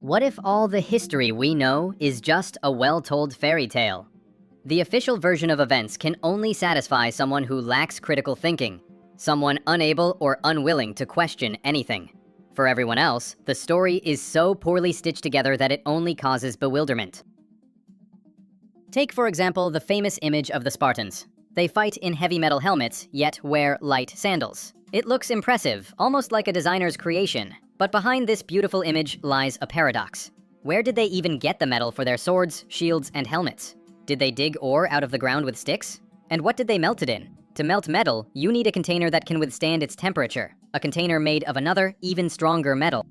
What if all the history we know is just a well-told fairy tale? The official version of events can only satisfy someone who lacks critical thinking, someone unable or unwilling to question anything. For everyone else, the story is so poorly stitched together that it only causes bewilderment. Take, for example, the famous image of the Spartans. They fight in heavy metal helmets, yet wear light sandals. It looks impressive, almost like a designer's creation. But behind this beautiful image lies a paradox. Where did they even get the metal for their swords, shields, and helmets? Did they dig ore out of the ground with sticks? And what did they melt it in? To melt metal, you need a container that can withstand its temperature, a container made of another, even stronger metal.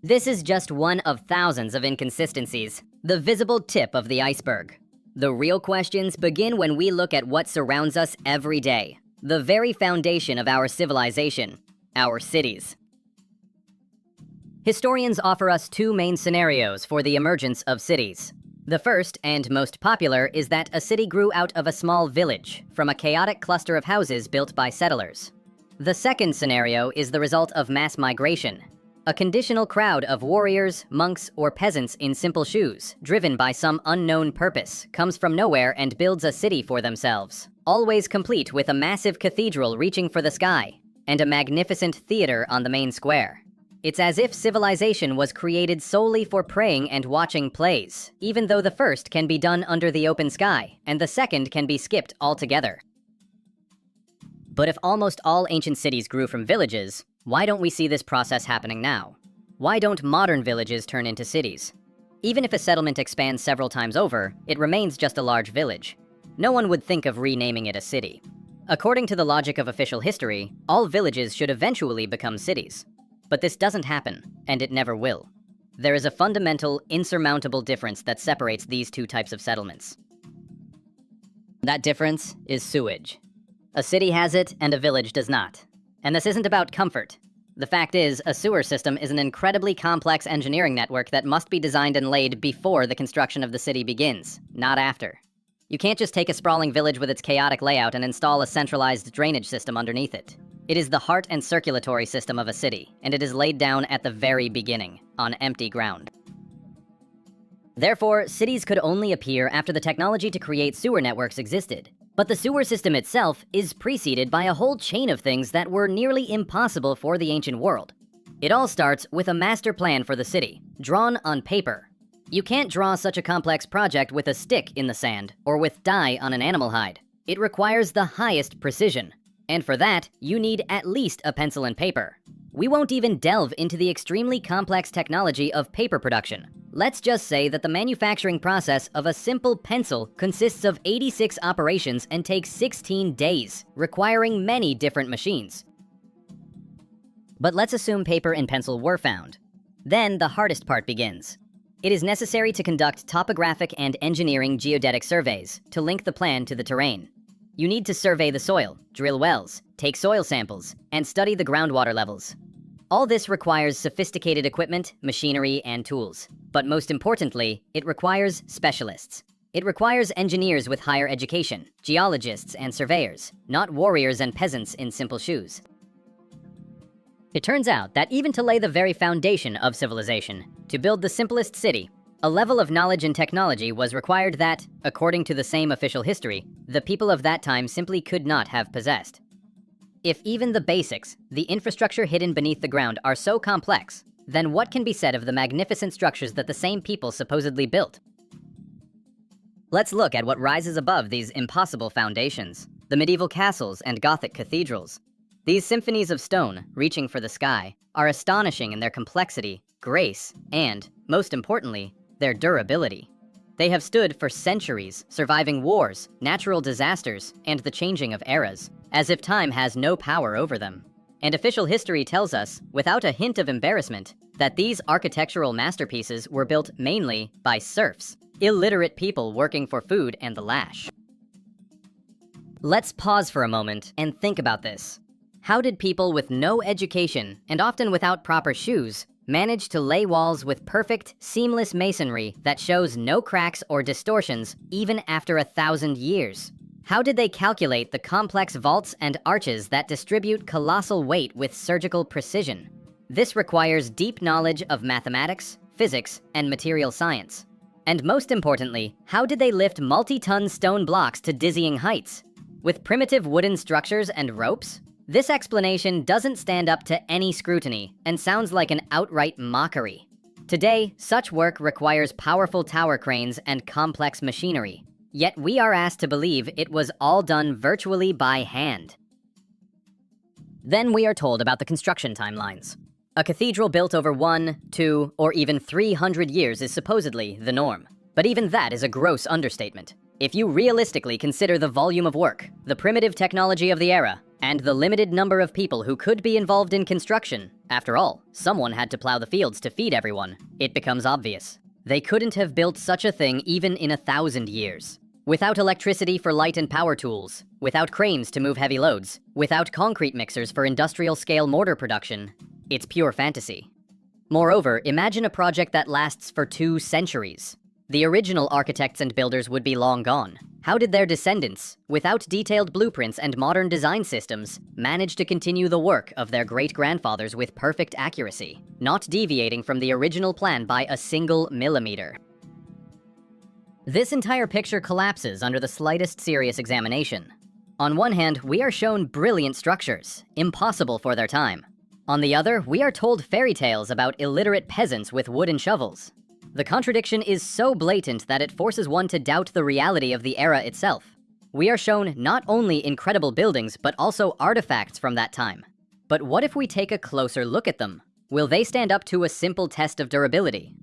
This is just one of thousands of inconsistencies, the visible tip of the iceberg. The real questions begin when we look at what surrounds us every day, the very foundation of our civilization, our cities. Historians offer us two main scenarios for the emergence of cities. The first, and most popular, is that a city grew out of a small village, from a chaotic cluster of houses built by settlers. The second scenario is the result of mass migration. A conditional crowd of warriors, monks, or peasants in simple shoes, driven by some unknown purpose, comes from nowhere and builds a city for themselves, always complete with a massive cathedral reaching for the sky, and a magnificent theater on the main square. It's as if civilization was created solely for praying and watching plays, even though the first can be done under the open sky, and the second can be skipped altogether. But if almost all ancient cities grew from villages, why don't we see this process happening now? Why don't modern villages turn into cities? Even if a settlement expands several times over, it remains just a large village. No one would think of renaming it a city. According to the logic of official history, all villages should eventually become cities. But this doesn't happen, and it never will. There is a fundamental, insurmountable difference that separates these two types of settlements. That difference is sewage. A city has it, and a village does not. And this isn't about comfort. The fact is, a sewer system is an incredibly complex engineering network that must be designed and laid before the construction of the city begins, not after. You can't just take a sprawling village with its chaotic layout and install a centralized drainage system underneath it. It is the heart and circulatory system of a city, and it is laid down at the very beginning, on empty ground. Therefore, cities could only appear after the technology to create sewer networks existed. But the sewer system itself is preceded by a whole chain of things that were nearly impossible for the ancient world. It all starts with a master plan for the city, drawn on paper. You can't draw such a complex project with a stick in the sand, or with dye on an animal hide. It requires the highest precision. And for that, you need at least a pencil and paper. We won't even delve into the extremely complex technology of paper production. Let's just say that the manufacturing process of a simple pencil consists of 86 operations and takes 16 days, requiring many different machines. But let's assume paper and pencil were found. Then the hardest part begins. It is necessary to conduct topographic and engineering geodetic surveys to link the plan to the terrain. You need to survey the soil, drill wells, take soil samples, and study the groundwater levels. All this requires sophisticated equipment, machinery, and tools. But most importantly, it requires specialists. It requires engineers with higher education, geologists and surveyors, not warriors and peasants in simple shoes. It turns out that even to lay the very foundation of civilization, to build the simplest city, a level of knowledge and technology was required that, according to the same official history, the people of that time simply could not have possessed. If even the basics, the infrastructure hidden beneath the ground, are so complex, then what can be said of the magnificent structures that the same people supposedly built? Let's look at what rises above these impossible foundations, the medieval castles and Gothic cathedrals. These symphonies of stone, reaching for the sky, are astonishing in their complexity, grace, and, most importantly, their durability. They have stood for centuries, surviving wars, natural disasters, and the changing of eras, as if time has no power over them. And official history tells us, without a hint of embarrassment, that these architectural masterpieces were built mainly by serfs, illiterate people working for food and the lash. Let's pause for a moment and think about this. How did people with no education, and often without proper shoes, manage to lay walls with perfect, seamless masonry that shows no cracks or distortions even after 1,000 years? How did they calculate the complex vaults and arches that distribute colossal weight with surgical precision? This requires deep knowledge of mathematics, physics, and material science. And most importantly, how did they lift multi-ton stone blocks to dizzying heights? With primitive wooden structures and ropes? This explanation doesn't stand up to any scrutiny and sounds like an outright mockery. Today, such work requires powerful tower cranes and complex machinery. Yet we are asked to believe it was all done virtually by hand. Then we are told about the construction timelines. A cathedral built over 1, 2, or even 300 years is supposedly the norm. But even that is a gross understatement. If you realistically consider the volume of work, the primitive technology of the era, and the limited number of people who could be involved in construction, after all, someone had to plow the fields to feed everyone, it becomes obvious. They couldn't have built such a thing even in 1,000 years. Without electricity for light and power tools, without cranes to move heavy loads, without concrete mixers for industrial-scale mortar production, it's pure fantasy. Moreover, imagine a project that lasts for 2 centuries. The original architects and builders would be long gone. How did their descendants, without detailed blueprints and modern design systems, manage to continue the work of their great-grandfathers with perfect accuracy, not deviating from the original plan by a single millimeter? This entire picture collapses under the slightest serious examination. On one hand, we are shown brilliant structures, impossible for their time. On the other, we are told fairy tales about illiterate peasants with wooden shovels. The contradiction is so blatant that it forces one to doubt the reality of the era itself. We are shown not only incredible buildings, but also artifacts from that time. But what if we take a closer look at them? Will they stand up to a simple test of durability?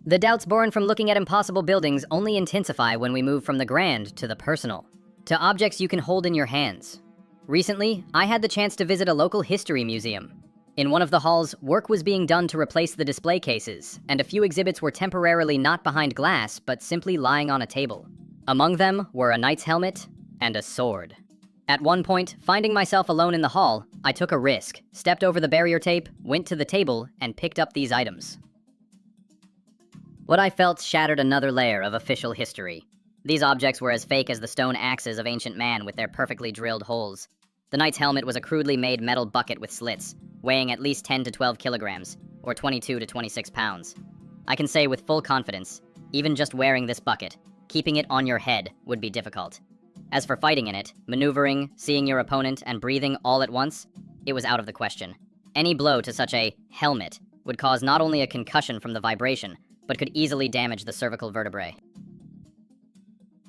The doubts born from looking at impossible buildings only intensify when we move from the grand to the personal, to objects you can hold in your hands. Recently, I had the chance to visit a local history museum. In one of the halls, work was being done to replace the display cases, and a few exhibits were temporarily not behind glass, but simply lying on a table. Among them were a knight's helmet and a sword. At one point, finding myself alone in the hall, I took a risk, stepped over the barrier tape, went to the table, and picked up these items. What I felt shattered another layer of official history. These objects were as fake as the stone axes of ancient man with their perfectly drilled holes. The knight's helmet was a crudely made metal bucket with slits, weighing at least 10 to 12 kilograms, or 22 to 26 pounds. I can say with full confidence, even just wearing this bucket, keeping it on your head would be difficult. As for fighting in it, maneuvering, seeing your opponent, and breathing all at once, it was out of the question. Any blow to such a helmet would cause not only a concussion from the vibration, but could easily damage the cervical vertebrae.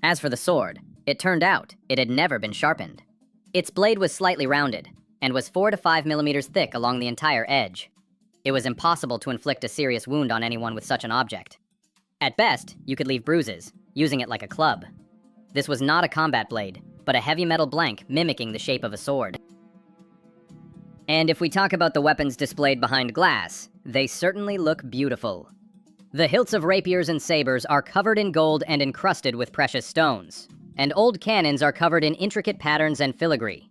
As for the sword, it turned out it had never been sharpened. Its blade was slightly rounded, and was 4 to 5 millimeters thick along the entire edge. It was impossible to inflict a serious wound on anyone with such an object. At best, you could leave bruises, using it like a club. This was not a combat blade, but a heavy metal blank mimicking the shape of a sword. And if we talk about the weapons displayed behind glass, they certainly look beautiful. The hilts of rapiers and sabers are covered in gold and encrusted with precious stones, and old cannons are covered in intricate patterns and filigree.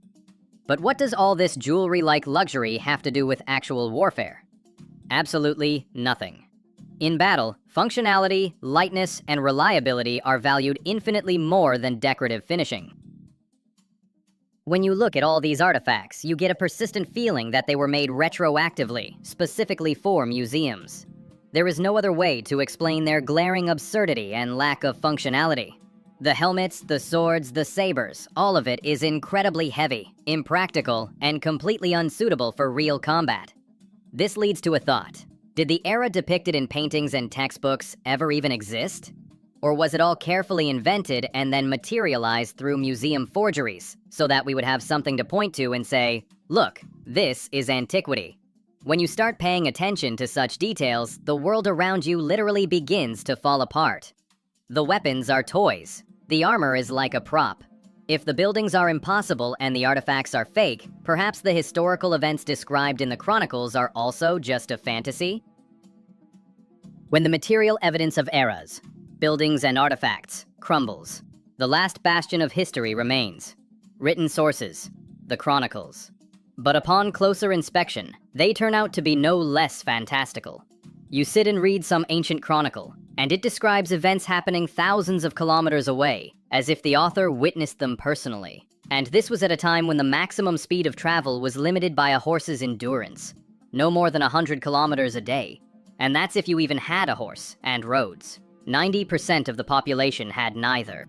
But what does all this jewelry-like luxury have to do with actual warfare? Absolutely nothing. In battle, functionality, lightness, and reliability are valued infinitely more than decorative finishing. When you look at all these artifacts, you get a persistent feeling that they were made retroactively, specifically for museums. There is no other way to explain their glaring absurdity and lack of functionality. The helmets, the swords, the sabers, all of it is incredibly heavy, impractical, and completely unsuitable for real combat. This leads to a thought. Did the era depicted in paintings and textbooks ever even exist? Or was it all carefully invented and then materialized through museum forgeries, so that we would have something to point to and say, look, this is antiquity? When you start paying attention to such details, the world around you literally begins to fall apart. The weapons are toys. The armor is like a prop. If the buildings are impossible and the artifacts are fake, perhaps the historical events described in the chronicles are also just a fantasy? When the material evidence of eras, buildings and artifacts, crumbles, the last bastion of history remains. Written sources, the chronicles. But upon closer inspection, they turn out to be no less fantastical. You sit and read some ancient chronicle, and it describes events happening thousands of kilometers away, as if the author witnessed them personally. And this was at a time when the maximum speed of travel was limited by a horse's endurance. No more than 100 kilometers a day. And that's if you even had a horse and roads. 90% of the population had neither.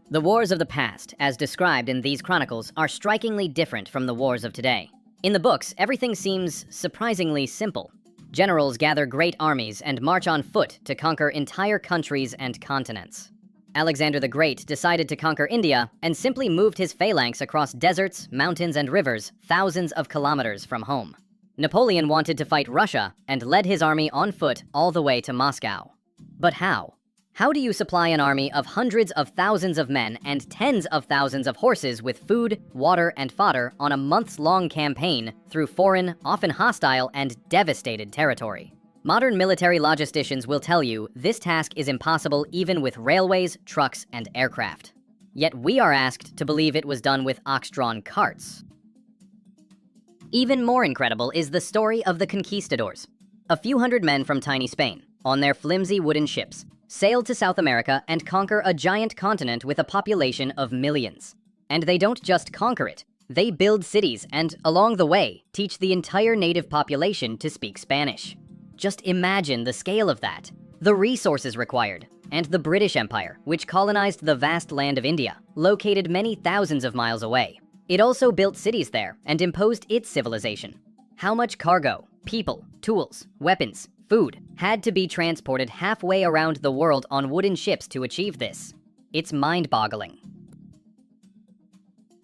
The wars of the past, as described in these chronicles, are strikingly different from the wars of today. In the books, everything seems surprisingly simple. Generals gather great armies and march on foot to conquer entire countries and continents. Alexander the Great decided to conquer India and simply moved his phalanx across deserts, mountains, and rivers thousands of kilometers from home. Napoleon wanted to fight Russia and led his army on foot all the way to Moscow. But how? How do you supply an army of hundreds of thousands of men and tens of thousands of horses with food, water, and fodder on a months-long campaign through foreign, often hostile, and devastated territory? Modern military logisticians will tell you this task is impossible even with railways, trucks, and aircraft. Yet we are asked to believe it was done with ox-drawn carts. Even more incredible is the story of the conquistadors. A few hundred men from tiny Spain, on their flimsy wooden ships, sailed to South America and conquer a giant continent with a population of millions. And they don't just conquer it, they build cities and, along the way, teach the entire native population to speak Spanish. Just imagine the scale of that, the resources required, and the British Empire, which colonized the vast land of India, located many thousands of miles away. It also built cities there and imposed its civilization. How much cargo, people, tools, weapons, food had to be transported halfway around the world on wooden ships to achieve this? It's mind-boggling.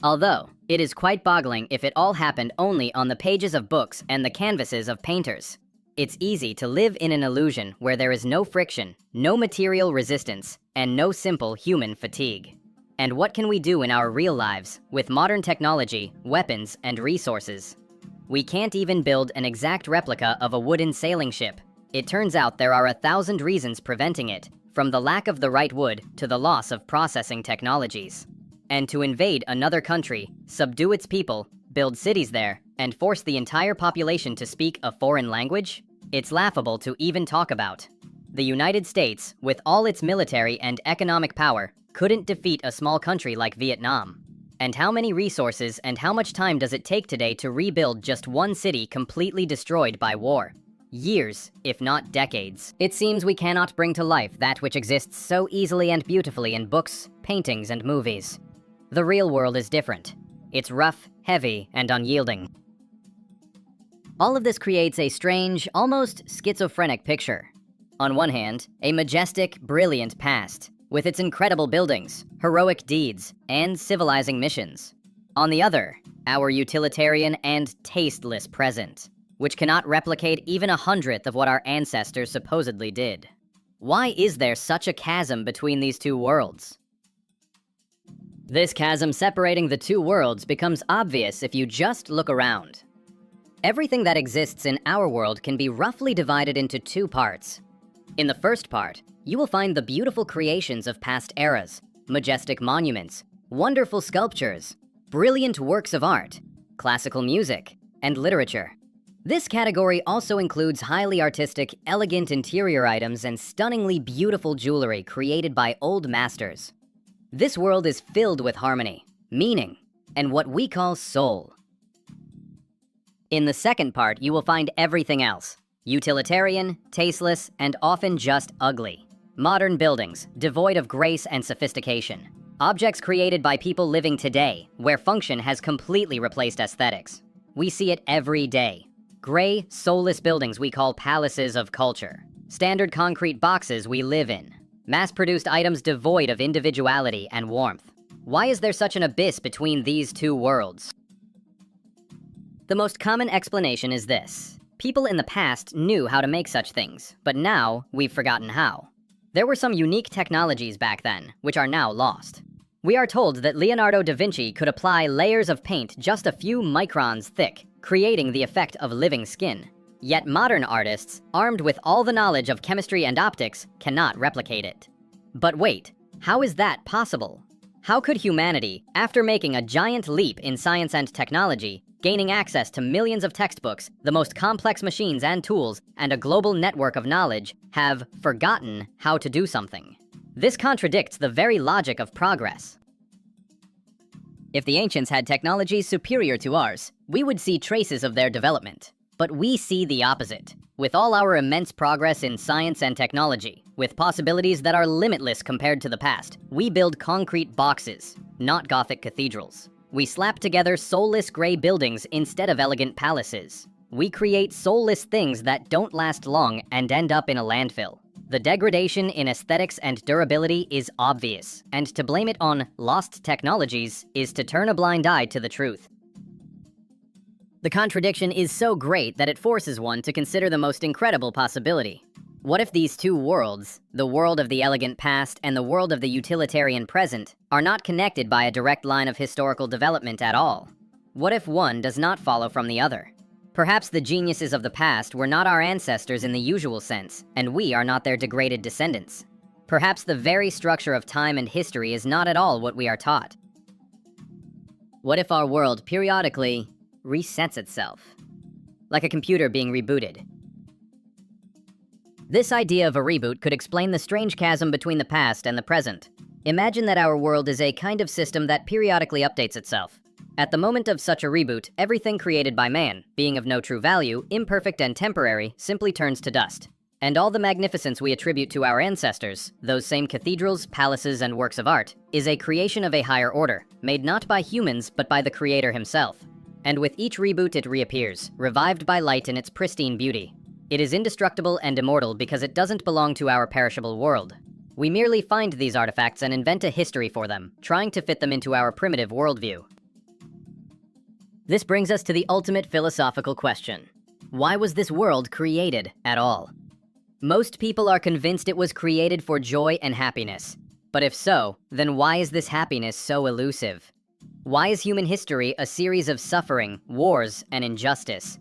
Although, it is quite boggling if it all happened only on the pages of books and the canvases of painters. It's easy to live in an illusion where there is no friction, no material resistance, and no simple human fatigue. And what can we do in our real lives with modern technology, weapons, and resources? We can't even build an exact replica of a wooden sailing ship. It turns out there are 1,000 reasons preventing it, from the lack of the right wood to the loss of processing technologies. And to invade another country, subdue its people, build cities there, and force the entire population to speak a foreign language? It's laughable to even talk about. The United States, with all its military and economic power, couldn't defeat a small country like Vietnam. And how many resources and how much time does it take today to rebuild just one city completely destroyed by war? Years, if not decades. It seems we cannot bring to life that which exists so easily and beautifully in books, paintings, and movies. The real world is different. It's rough, heavy, and unyielding. All of this creates a strange, almost schizophrenic picture. On one hand, a majestic, brilliant past, with its incredible buildings, heroic deeds, and civilizing missions. On the other, our utilitarian and tasteless present, which cannot replicate even 1/100th of what our ancestors supposedly did. Why is there such a chasm between these two worlds? This chasm separating the two worlds becomes obvious if you just look around. Everything that exists in our world can be roughly divided into two parts. In the first part, you will find the beautiful creations of past eras, majestic monuments, wonderful sculptures, brilliant works of art, classical music, and literature. This category also includes highly artistic, elegant interior items and stunningly beautiful jewelry created by old masters. This world is filled with harmony, meaning, and what we call soul. In the second part, you will find everything else. Utilitarian, tasteless, and often just ugly. Modern buildings, devoid of grace and sophistication. Objects created by people living today, where function has completely replaced aesthetics. We see it every day. Gray, soulless buildings we call palaces of culture. Standard concrete boxes we live in. Mass-produced items devoid of individuality and warmth. Why is there such an abyss between these two worlds? The most common explanation is this. People in the past knew how to make such things, but now we've forgotten how. There were some unique technologies back then, which are now lost. We are told that Leonardo da Vinci could apply layers of paint just a few microns thick, creating the effect of living skin. Yet modern artists, armed with all the knowledge of chemistry and optics, cannot replicate it. But wait, how is that possible? How could humanity, after making a giant leap in science and technology, gaining access to millions of textbooks, the most complex machines and tools, and a global network of knowledge, have forgotten how to do something? This contradicts the very logic of progress. If the ancients had technologies superior to ours, we would see traces of their development. But we see the opposite. With all our immense progress in science and technology, with possibilities that are limitless compared to the past, we build concrete boxes, not Gothic cathedrals. We slap together soulless gray buildings instead of elegant palaces. We create soulless things that don't last long and end up in a landfill. The degradation in aesthetics and durability is obvious, and to blame it on lost technologies is to turn a blind eye to the truth. The contradiction is so great that it forces one to consider the most incredible possibility. What if these two worlds, the world of the elegant past and the world of the utilitarian present, are not connected by a direct line of historical development at all? What if one does not follow from the other? Perhaps the geniuses of the past were not our ancestors in the usual sense, and we are not their degraded descendants. Perhaps the very structure of time and history is not at all what we are taught. What if our world periodically resets itself, like a computer being rebooted? This idea of a reboot could explain the strange chasm between the past and the present. Imagine that our world is a kind of system that periodically updates itself. At the moment of such a reboot, everything created by man, being of no true value, imperfect and temporary, simply turns to dust. And all the magnificence we attribute to our ancestors, those same cathedrals, palaces, and works of art, is a creation of a higher order, made not by humans, but by the Creator himself. And with each reboot it reappears, revived by light in its pristine beauty. It is indestructible and immortal because it doesn't belong to our perishable world. We merely find these artifacts and invent a history for them, trying to fit them into our primitive worldview. This brings us to the ultimate philosophical question. Why was this world created at all? Most people are convinced it was created for joy and happiness. But if so, then why is this happiness so elusive? Why is human history a series of suffering, wars, and injustice?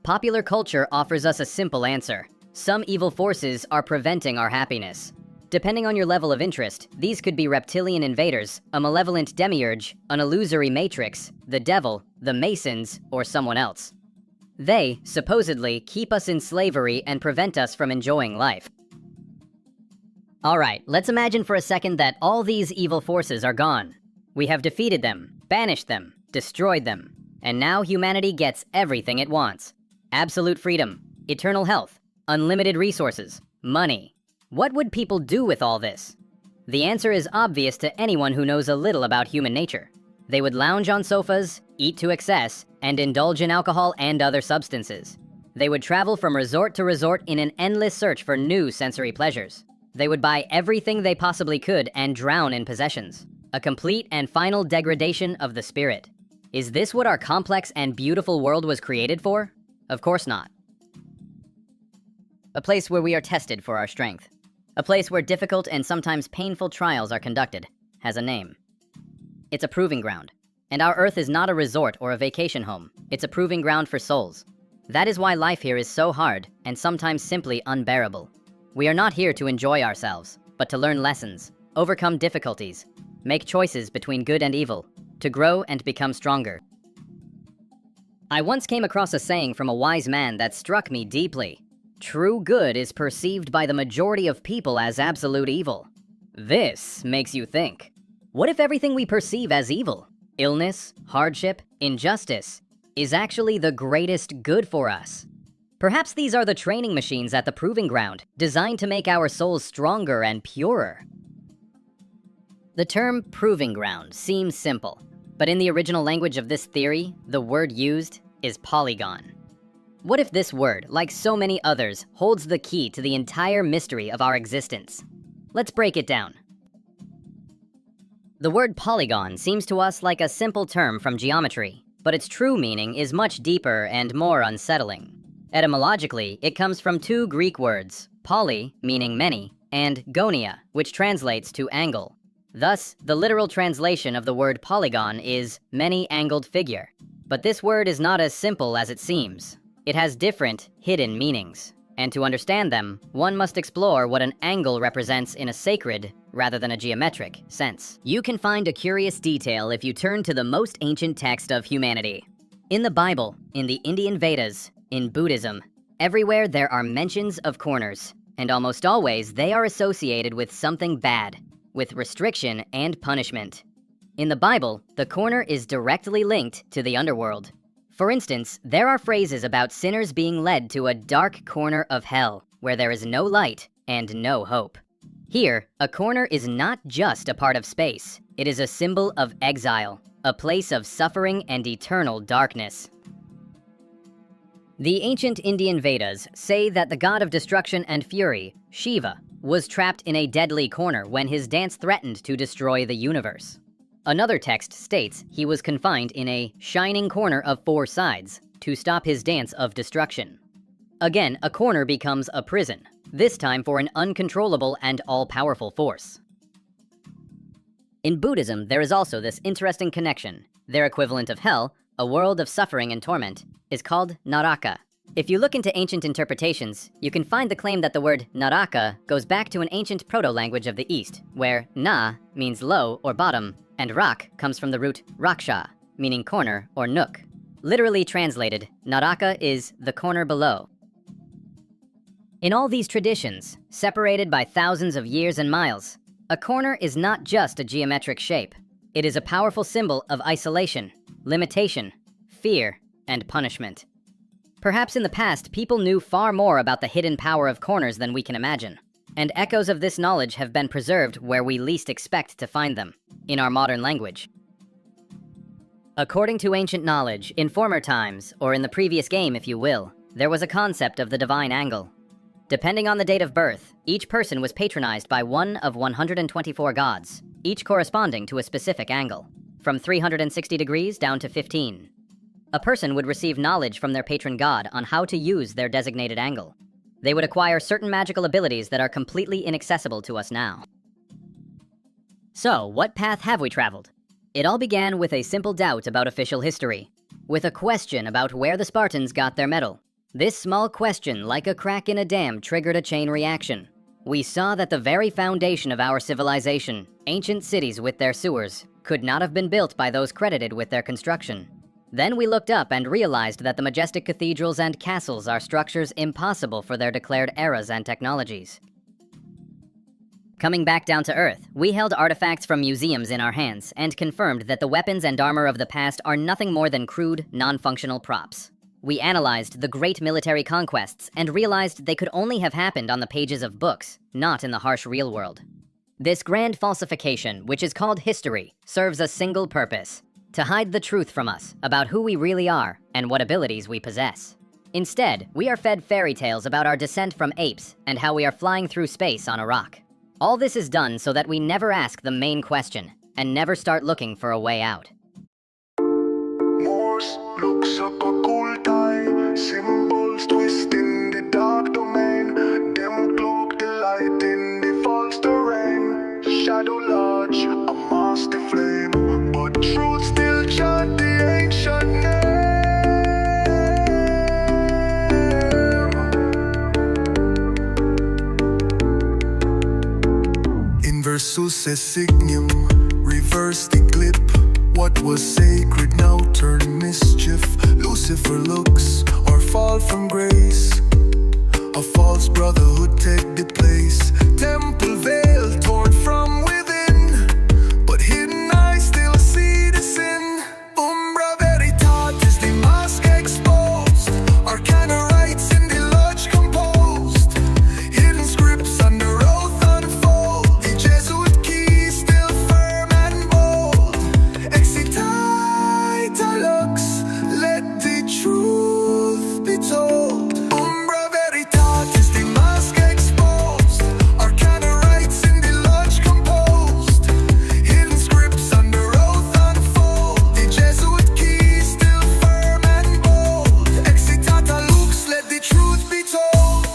Popular culture offers us a simple answer. Some evil forces are preventing our happiness. Depending on your level of interest, these could be reptilian invaders, a malevolent demiurge, an illusory matrix, the devil, the Masons, or someone else. They, supposedly, keep us in slavery and prevent us from enjoying life. Alright, let's imagine for a second that all these evil forces are gone. We have defeated them, banished them, destroyed them, and now humanity gets everything it wants. Absolute freedom, eternal health, unlimited resources, money. What would people do with all this? The answer is obvious to anyone who knows a little about human nature. They would lounge on sofas, eat to excess, and indulge in alcohol and other substances. They would travel from resort to resort in an endless search for new sensory pleasures. They would buy everything they possibly could and drown in possessions. A complete and final degradation of the spirit. Is this what our complex and beautiful world was created for? Of course not. A place where we are tested for our strength. A place where difficult and sometimes painful trials are conducted has a name. It's a proving ground. And our Earth is not a resort or a vacation home. It's a proving ground for souls. That is why life here is so hard and sometimes simply unbearable. We are not here to enjoy ourselves, but to learn lessons, overcome difficulties, make choices between good and evil, to grow and become stronger. I once came across a saying from a wise man that struck me deeply. True good is perceived by the majority of people as absolute evil. This makes you think. What if everything we perceive as evil, illness, hardship, injustice, is actually the greatest good for us? Perhaps these are the training machines at the proving ground, designed to make our souls stronger and purer. The term proving ground seems simple, but in the original language of this theory, the word used is polygon. What if this word, like so many others, holds the key to the entire mystery of our existence? Let's break it down. The word polygon seems to us like a simple term from geometry, but its true meaning is much deeper and more unsettling. Etymologically, it comes from two Greek words, poly, meaning many, and gonia, which translates to angle. Thus, the literal translation of the word polygon is many-angled figure. But this word is not as simple as it seems. It has different, hidden meanings. And to understand them, one must explore what an angle represents in a sacred, rather than a geometric, sense. You can find a curious detail if you turn to the most ancient text of humanity. In the Bible, in the Indian Vedas, in Buddhism, everywhere there are mentions of corners, and almost always they are associated with something bad, with restriction and punishment. In the Bible, the corner is directly linked to the underworld. For instance, there are phrases about sinners being led to a dark corner of hell, where there is no light and no hope. Here, a corner is not just a part of space. It is a symbol of exile, a place of suffering and eternal darkness. The ancient Indian Vedas say that the god of destruction and fury, Shiva, was trapped in a deadly corner when his dance threatened to destroy the universe. Another text states he was confined in a shining corner of 4 sides to stop his dance of destruction. Again, a corner becomes a prison, this time for an uncontrollable and all-powerful force. In Buddhism, there is also this interesting connection. Their equivalent of hell, a world of suffering and torment, is called Naraka. If you look into ancient interpretations, you can find the claim that the word Naraka goes back to an ancient proto-language of the East, where Na means low or bottom, and Rak comes from the root Raksha, meaning corner or nook. Literally translated, Naraka is the corner below. In all these traditions, separated by thousands of years and miles, a corner is not just a geometric shape. It is a powerful symbol of isolation, limitation, fear, and punishment. Perhaps in the past, people knew far more about the hidden power of corners than we can imagine, and echoes of this knowledge have been preserved where we least expect to find them, in our modern language. According to ancient knowledge, in former times, or in the previous game if you will, there was a concept of the divine angle. Depending on the date of birth, each person was patronized by one of 124 gods, each corresponding to a specific angle, from 360 degrees down to 15. A person would receive knowledge from their patron god on how to use their designated angle. They would acquire certain magical abilities that are completely inaccessible to us now. So, what path have we traveled? It all began with a simple doubt about official history, with a question about where the Spartans got their metal. This small question, like a crack in a dam, triggered a chain reaction. We saw that the very foundation of our civilization, ancient cities with their sewers, could not have been built by those credited with their construction. Then we looked up and realized that the majestic cathedrals and castles are structures impossible for their declared eras and technologies. Coming back down to Earth, we held artifacts from museums in our hands and confirmed that the weapons and armor of the past are nothing more than crude, non-functional props. We analyzed the great military conquests and realized they could only have happened on the pages of books, not in the harsh real world. This grand falsification, which is called history, serves a single purpose: to hide the truth from us about who we really are and what abilities we possess. Instead, we are fed fairy tales about our descent from apes and how we are flying through space on a rock. All this is done so that we never ask the main question and never start looking for a way out. Morse looks up occulti, symbols twist in the dark domain. Them cloak the light in the false terrain. Shadow lodge, a master flame, but truth still chant the ancient name. Inversus signum, reverse the clip. What was sacred now turned mischief. Lucifer looks or fall from grace. A false brotherhood take the place. Temple veil torn from within, but hidden eyes still see the sin. Umbra veritatis, the mask exposed. Arcana rites in the lodge composed. Hidden scripts under oath unfold. The Jesuit key still firm and bold. Excitata lux, let the truth be told. Umbra veritatis, the mask exposed. Arcana rites in the lodge composed. Hidden scripts under oath unfold. The Jesuit key still firm and bold. Excitata lux, let the truth be told.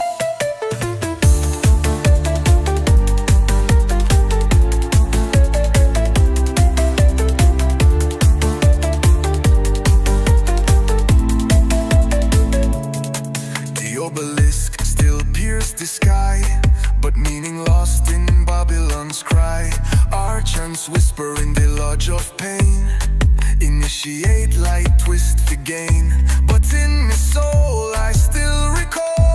The obelisk still pierced the sky, but meaning lost in Babylon's cry. Our chants whisper in the lodge of pain. Initiate light, twist the gain. But in my soul I still recall